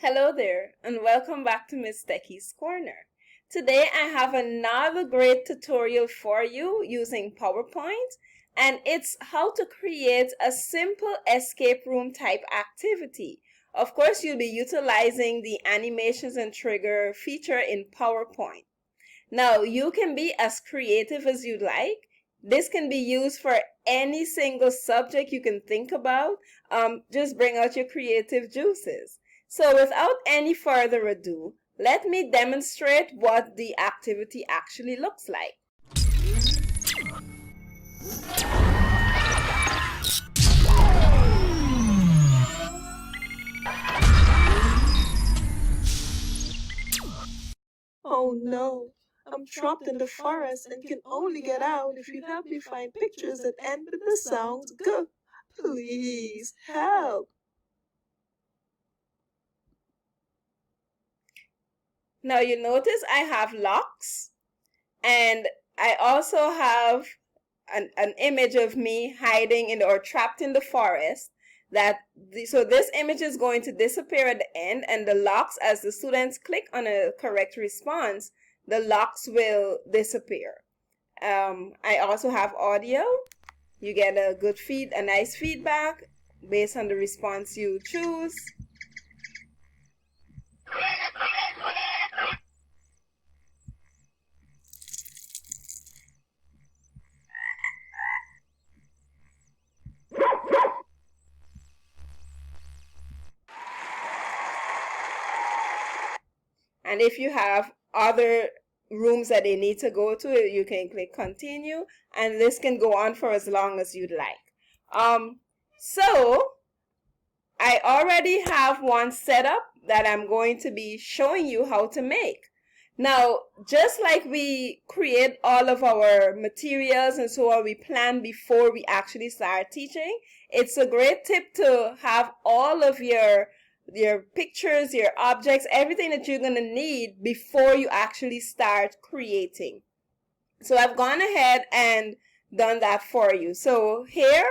Hello there, and welcome back to Miss Techie's Corner. Today I have another great tutorial for you using PowerPoint, and it's how to create a simple escape room type activity. Of course, you'll be utilizing the animations and trigger feature in PowerPoint. Now, you can be as creative as you'd like. This can be used for any single subject you can think about. Just bring out your creative juices. So without any further ado, let me demonstrate what the activity actually looks like. Oh no, I'm trapped in the forest and can only get out if you help me find pictures that end with the sound G. Please help. Now you notice I have locks, and I also have an image of me hiding in or trapped in the forest. So this image is going to disappear at the end, and the locks, as the students click on a correct response, the locks will disappear. I also have audio. You get a nice feedback based on the response you choose. And if you have other rooms that they need to go to, you can click continue, and this can go on for as long as you'd like. So I already have one set up that I'm going to be showing you how to make. Now, just like we create all of our materials and so on, we plan before we actually start teaching, it's a great tip to have all of your pictures, your objects, everything that you're going to need before you actually start creating. So I've gone ahead and done that for you. So here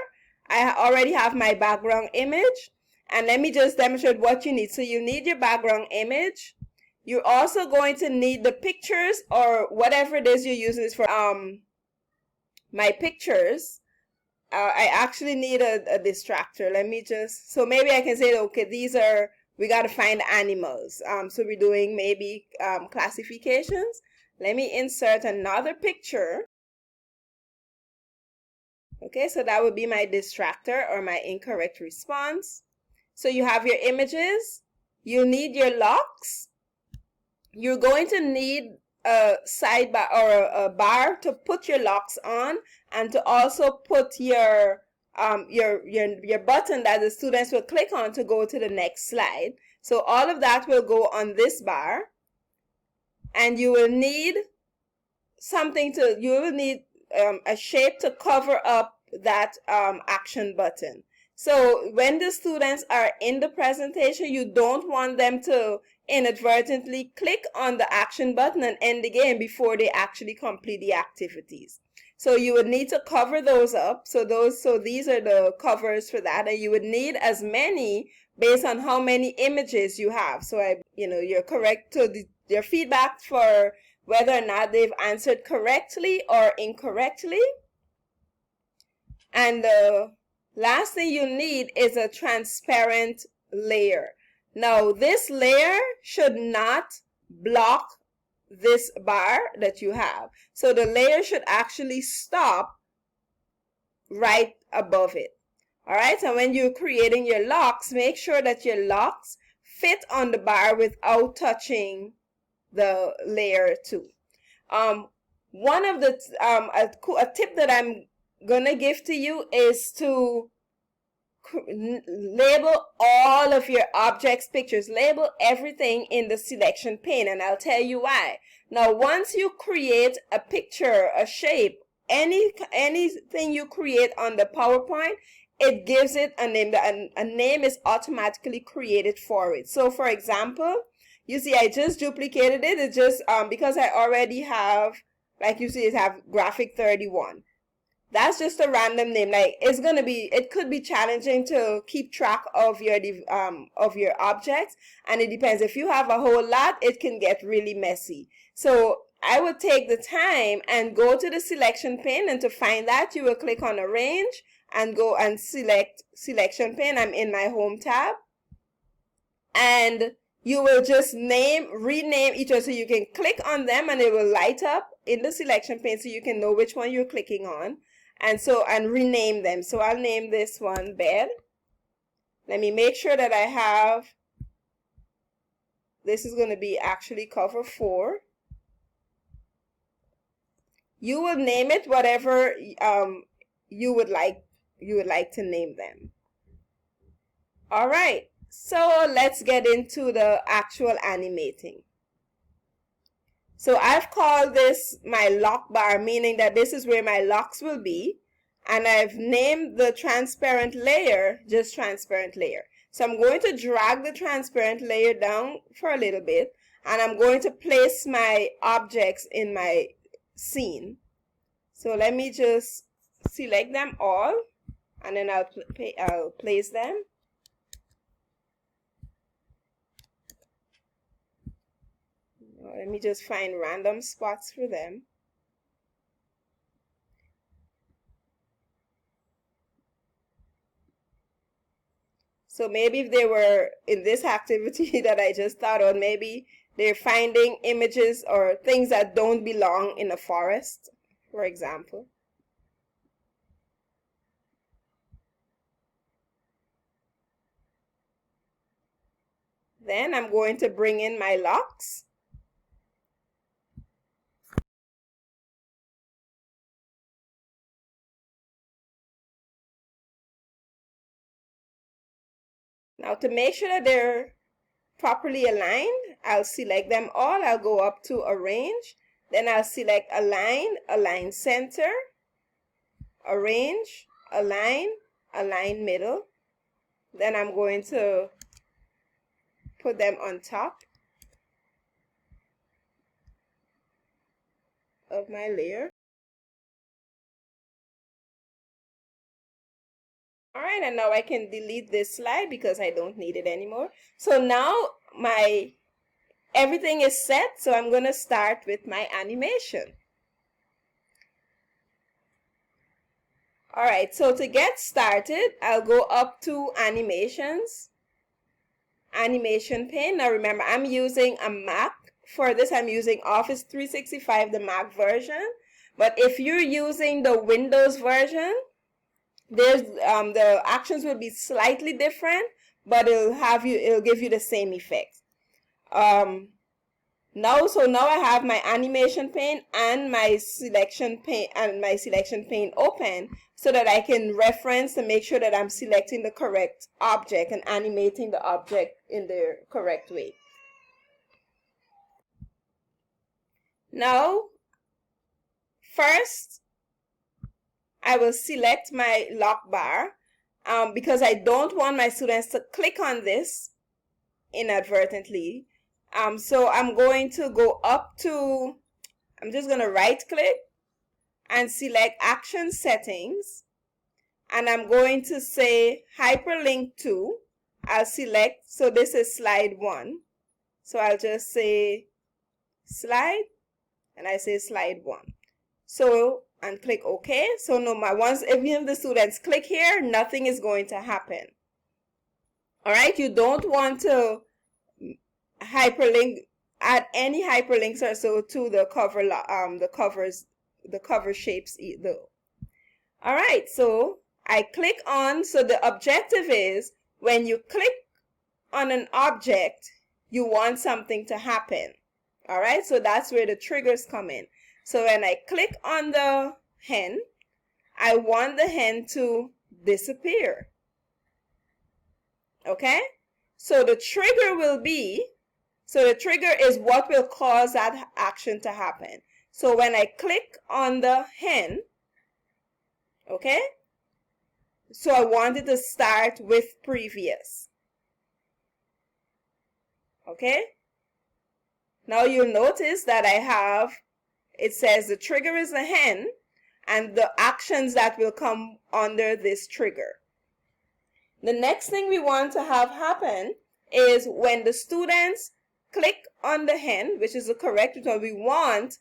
I already have my background image, and let me just demonstrate what you need. So you need your background image. You're also going to need the pictures or whatever it is you're using this for. My pictures. I actually need a distractor. Let me just, so maybe I can say, okay, we got to find animals. So we're doing maybe classifications. Let me insert another picture. Okay, so that would be my distractor or my incorrect response. So you have your images. You need your locks. You're going to need a sidebar or a bar to put your locks on, and to also put your button that the students will click on to go to the next slide. So all of that will go on this bar, and you will need a shape to cover up that action button. So when the students are in the presentation, you don't want them to inadvertently click on the action button and end the game before they actually complete the activities. So you would need to cover those up. So these are the covers for that, and you would need as many based on how many images you have. So you're correct to your feedback for whether or not they've answered correctly or incorrectly. And the last thing you need is a transparent layer. Now, this layer should not block this bar that you have. So the layer should actually stop right above it. All right, so when you're creating your locks, make sure that your locks fit on the bar without touching the layer too. One of the a tip that I'm gonna give to you is to label all of your objects pictures. Label everything in the selection pane, and I'll tell you why. Now, once you create a picture, a shape, anything you create on the PowerPoint, it gives it a name. A name is automatically created for it. So for example, you see I just duplicated it. It's just because I already have, like you see, it have graphic 31. That's just a random name. Like it could be challenging to keep track of your objects, and it depends. If you have a whole lot, it can get really messy. So I would take the time and go to the selection pane, and to find that, you will click on Arrange and go and select Selection Pane. I'm in my Home tab, and you will just rename each one. So you can click on them and it will light up in the selection pane so you can know which one you're clicking on, and rename them. So I'll name this one Bed. Let me make sure that I have, this is going to be actually cover 4. You will name it whatever you would like to name them. All right, so let's get into the actual animating. So I've called this my lock bar, meaning that this is where my locks will be. And I've named the transparent layer just transparent layer. So I'm going to drag the transparent layer down for a little bit, and I'm going to place my objects in my scene. So let me just select them all, and then I'll place them. Let me just find random spots for them. So maybe if they were in this activity that I just thought of, maybe they're finding images or things that don't belong in a forest, for example. Then I'm going to bring in my locks. Now, to make sure that they're properly aligned, I'll select them all. I'll go up to Arrange. Then I'll select Align, Align Center, Arrange, Align, Align Middle. Then I'm going to put them on top of my layer. All right, and now I can delete this slide because I don't need it anymore. So now everything is set, so I'm going to start with my animation. All right, so to get started, I'll go up to Animations, Animation Pane. Now remember, I'm using a Mac. For this, I'm using Office 365, the Mac version. But if you're using the Windows version, the actions will be slightly different, but it'll give you the same effect. Now I have my animation pane and my selection pane open, so that I can reference to make sure that I'm selecting the correct object and animating the object in the correct way. Now, first, I will select my lock bar because I don't want my students to click on this inadvertently. So I'm going to go up to, I'm just going to right click and select Action Settings. And I'm going to say Hyperlink to. I'll select, so this is slide 1. So I'll just say slide, and I say slide 1. So, and click OK. So no matter once, even if the students click here, nothing is going to happen. All right, you don't want to add any hyperlinks or so to the cover shapes though. All right, so I click on, so the objective is when you click on an object, you want something to happen. All right, so that's where the triggers come in. So when I click on the hen, I want the hen to disappear. Okay, so the trigger is what will cause that action to happen. So when I click on the hen, okay, so I want it to start with previous. Okay, now you'll notice that it says the trigger is the hen, and the actions that will come under this trigger. The next thing we want to have happen is when the students click on the hen, which is the correct response, we want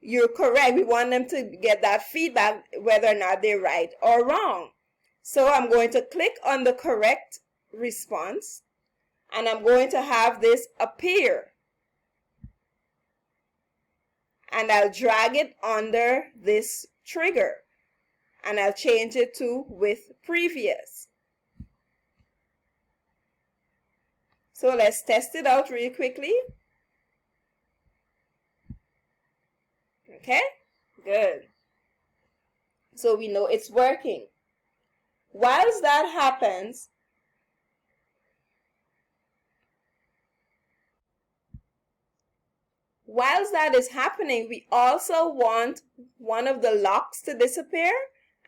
you're correct. We want them to get that feedback whether or not they're right or wrong. So I'm going to click on the correct response and I'm going to have this appear. And I'll drag it under this trigger and I'll change it to with previous. So let's test it out really quickly. Okay, good. So we know it's working. Whilst that happens, is happening, we also want one of the locks to disappear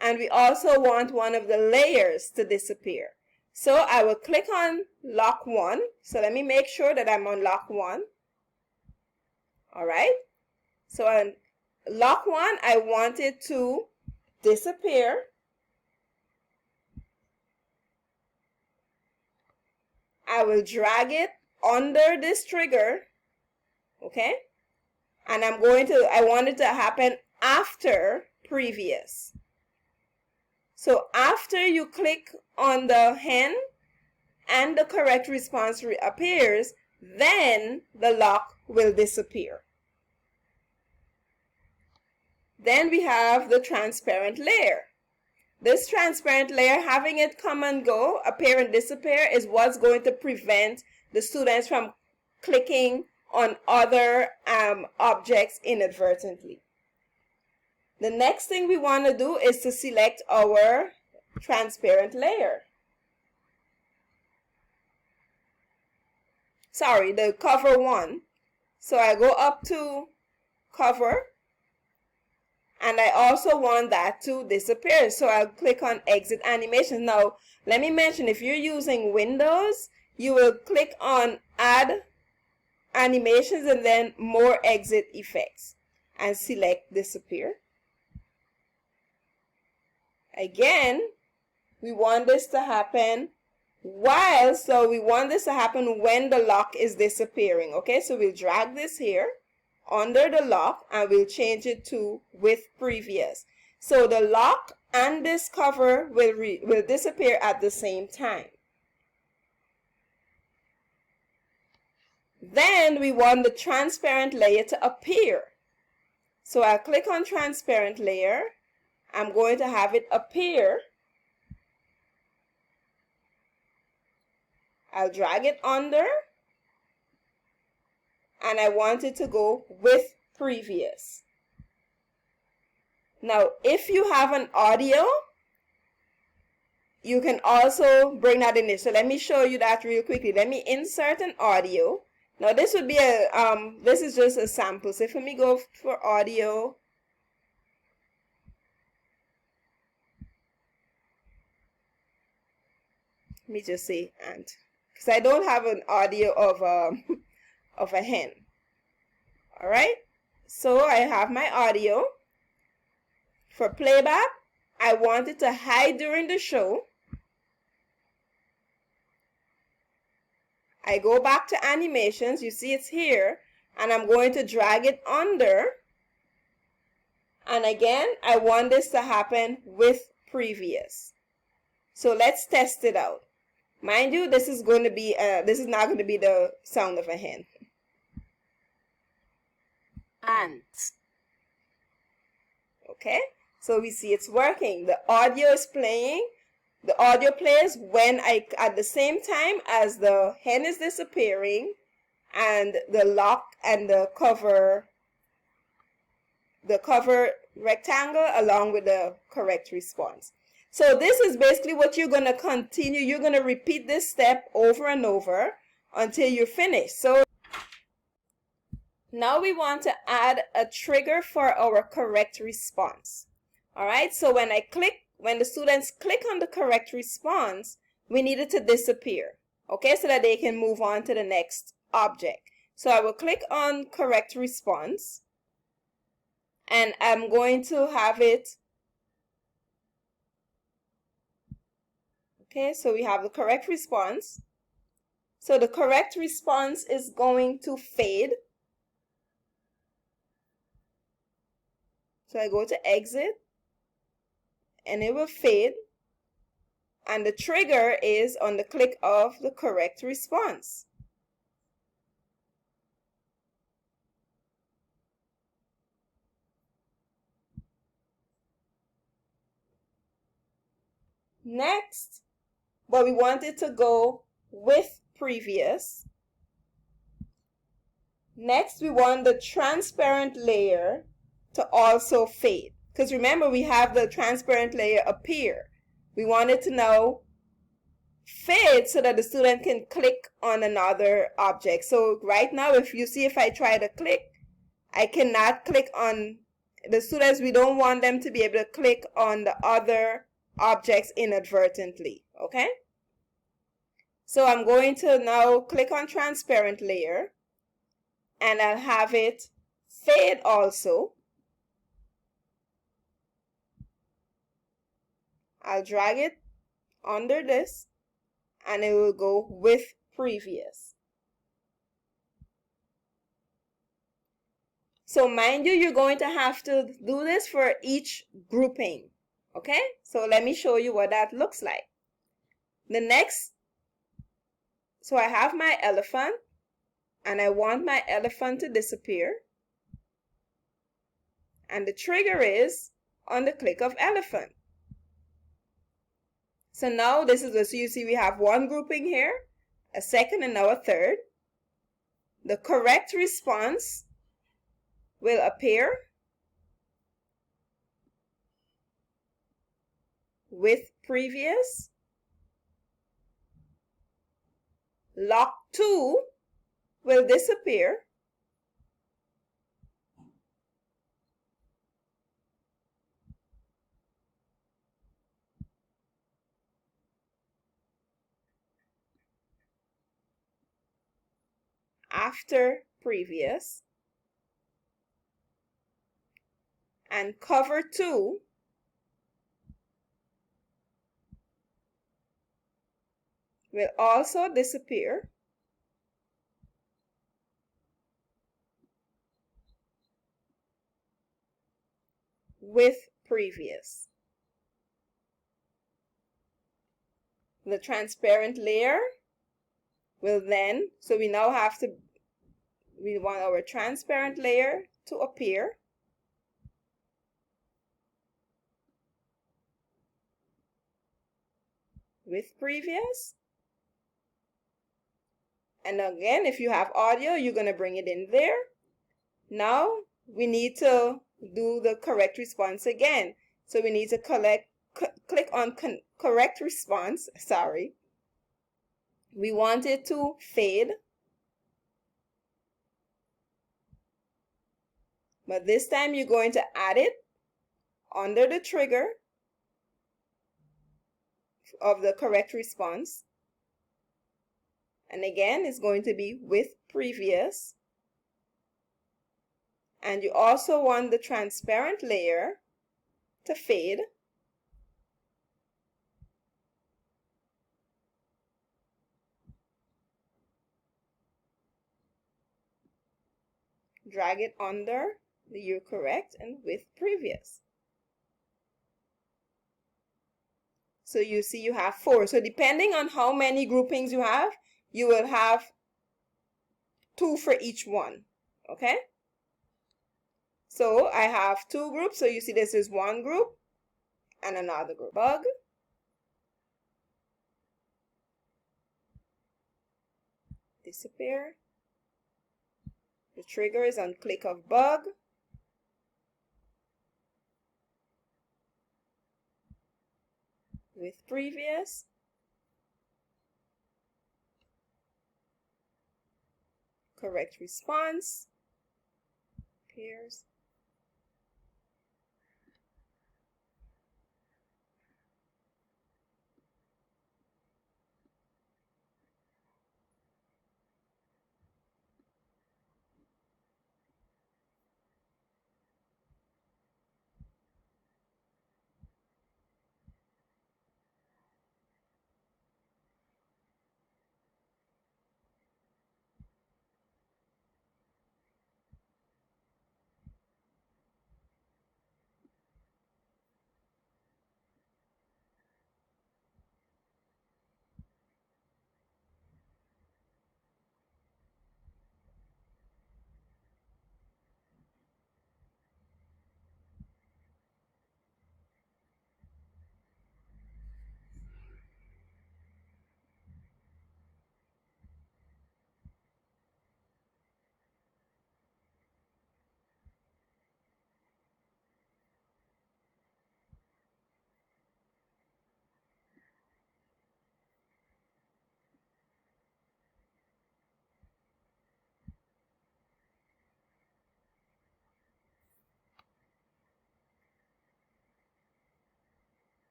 and we also want one of the layers to disappear. So I will click on lock 1. So let me make sure that I'm on lock 1. All right. So on lock 1, I want it to disappear. I will drag it under this trigger. Okay. And I want it to happen after previous. So after you click on the hen and the correct response appears, then the lock will disappear. Then we have the transparent layer. This transparent layer, having it come and go, appear and disappear, is what's going to prevent the students from clicking on other objects inadvertently. The next thing we want to do is to select our transparent layer. Sorry, the cover one. So I go up to cover and I also want that to disappear. So I'll click on exit animation. Now, let me mention, if you're using Windows, you will click on add animations and then more exit effects and select disappear. Again, we want this to happen so we want this to happen when the lock is disappearing. Okay, so we'll drag this here under the lock and we'll change it to with previous. So the lock and this cover will disappear at the same time. Then we want the transparent layer to appear. So I'll click on transparent layer. I'm going to have it appear. I'll drag it under. And I want it to go with previous. Now, if you have an audio, you can also bring that in there. So let me show you that real quickly. Let me insert an audio. Now this would be this is just a sample. So let me go for audio. Let me just say ant, because I don't have an audio of of a hen. All right. So I have my audio. For playback, I want it to hide during the show. I go back to animations. You see it's here. And I'm going to drag it under. And again, I want this to happen with previous. So let's test it out. Mind you, this is going to be this is not going to be the sound of a hen. Ant. Okay, so we see it's working. The audio is playing. The audio plays when at the same time as the hen is disappearing and the lock and the cover rectangle along with the correct response. So this is basically what you're going to continue. You're going to repeat this step over and over until you're finished. So now we want to add a trigger for our correct response. All right, so when the students click on the correct response, we need it to disappear. Okay, so that they can move on to the next object. So I will click on correct response. And I'm going to have it. Okay, so we have the correct response. So the correct response is going to fade. So I go to exit and it will fade. And the trigger is on the click of the correct response. Next, but we want it to go with previous. Next, we want the transparent layer to also fade. Because remember, we have the transparent layer appear. We want it to now fade so that the student can click on another object. So right now, if you see, if I try to click, I cannot click on the students. We don't want them to be able to click on the other objects inadvertently. Okay? So I'm going to now click on transparent layer and I'll have it fade also. I'll drag it under this and it will go with previous. So mind you, you're going to have to do this for each grouping. Okay? So let me show you what that looks like. The next, so I have my elephant and I want my elephant to disappear. And the trigger is on the click of elephant. So now this is, so you see we have one grouping here, a second and now a third. The correct response will appear with previous. Lock 2 will disappear. After previous. And cover 2 will also disappear. With previous. The transparent layer will then, so we now have to, we want our transparent layer to appear. With previous. And again, if you have audio, you're going to bring it in there. Now we need to do the correct response again. So we need to click on correct response. Sorry. We want it to fade. But this time you're going to add it under the trigger of the correct response. And again, it's going to be with previous. And you also want the transparent layer to fade. Drag it under the you're correct and with previous. So you see you have 4. So depending on how many groupings you have, you will have 2 for each one. Okay? So I have 2 groups. So you see this is one group and another group. Bug. Disappear. The trigger is on click of bug. With previous. Correct response. Appears.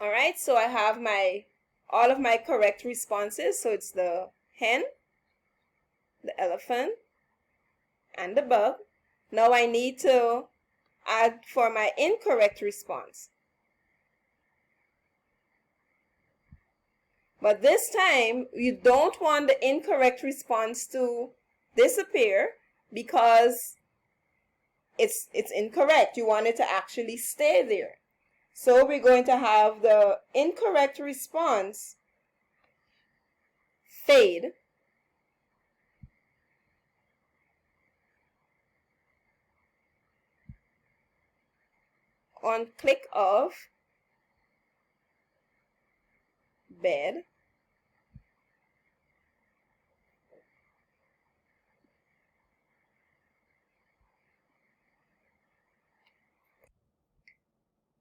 All right, so I have all of my correct responses. So it's the hen, the elephant, and the bug. Now I need to add for my incorrect response. But this time, you don't want the incorrect response to disappear because it's incorrect. You want it to actually stay there. So we're going to have the incorrect response fade on click of bed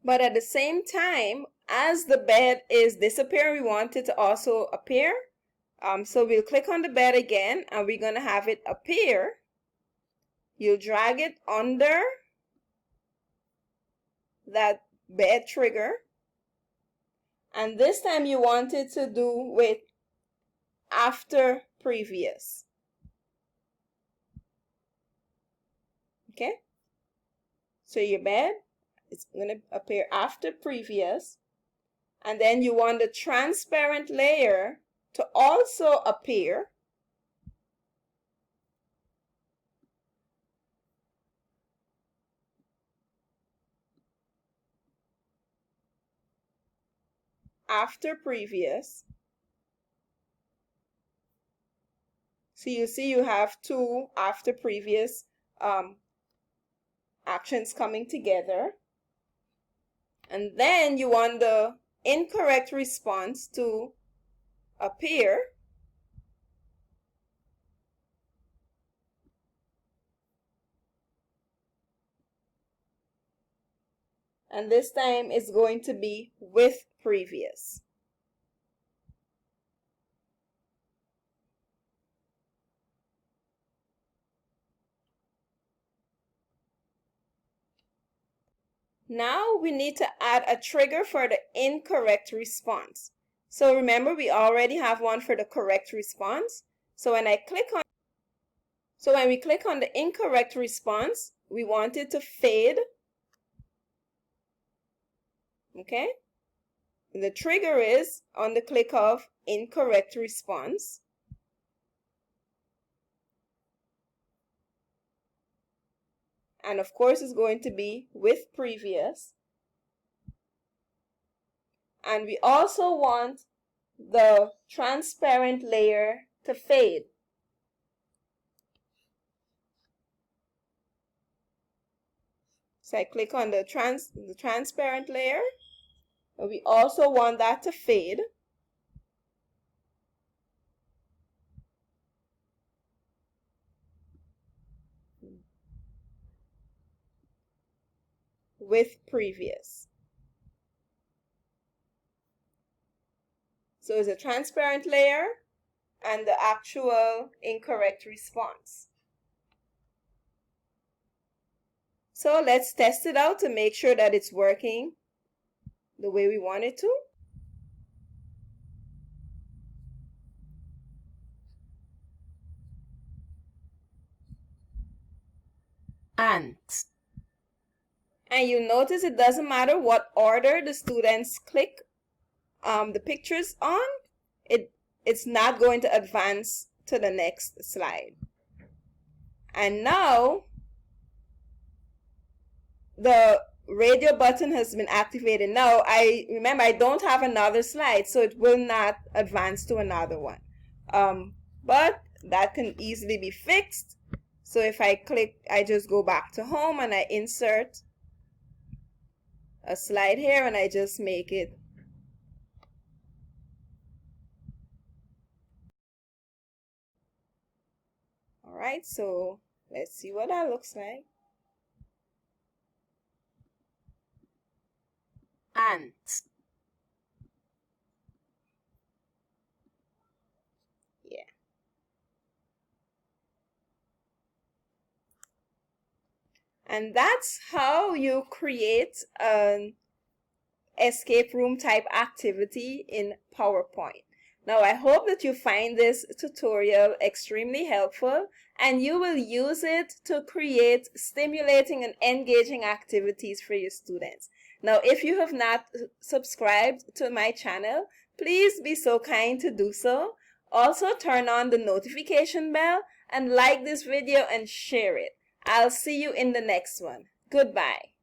but at the same time as the bed is disappearing, we want it to also appear. So we'll click on the bed again and we're going to have it appear. You'll drag it under that bed trigger, and this time you want it to do with after previous. Okay, so your bed, it's going to appear after previous, and then you want the transparent layer to also appear. After previous. So you see you have two after previous actions coming together. And then you want the incorrect response to appear. And this time it's going to be with previous. Now we need to add a trigger for the incorrect response. So remember, we already have one for the correct response. So when we click on the incorrect response, we want it to fade. Okay? And the trigger is on the click of incorrect response. And of course, it's going to be with previous. And we also want the transparent layer to fade. So I click on the transparent layer. And we also want that to fade. With previous. So it's a transparent layer and the actual incorrect response. So let's test it out to make sure that it's working the way we want it to. Ant. And you notice it doesn't matter what order the students click the pictures on, it's not going to advance to the next slide. And now the radio button has been activated. Now remember I don't have another slide, so it will not advance to another one. But that can easily be fixed. So if I click, I just go back to home and I insert a slide here and I just make it all right. So let's see what that looks like. Ant. Yeah. And that's how you create a escape room type activity in PowerPoint. Now, I hope that you find this tutorial extremely helpful and you will use it to create stimulating and engaging activities for your students. Now, if you have not subscribed to my channel, please be so kind to do so. Also, turn on the notification bell and like this video and share it. I'll see you in the next one. Goodbye.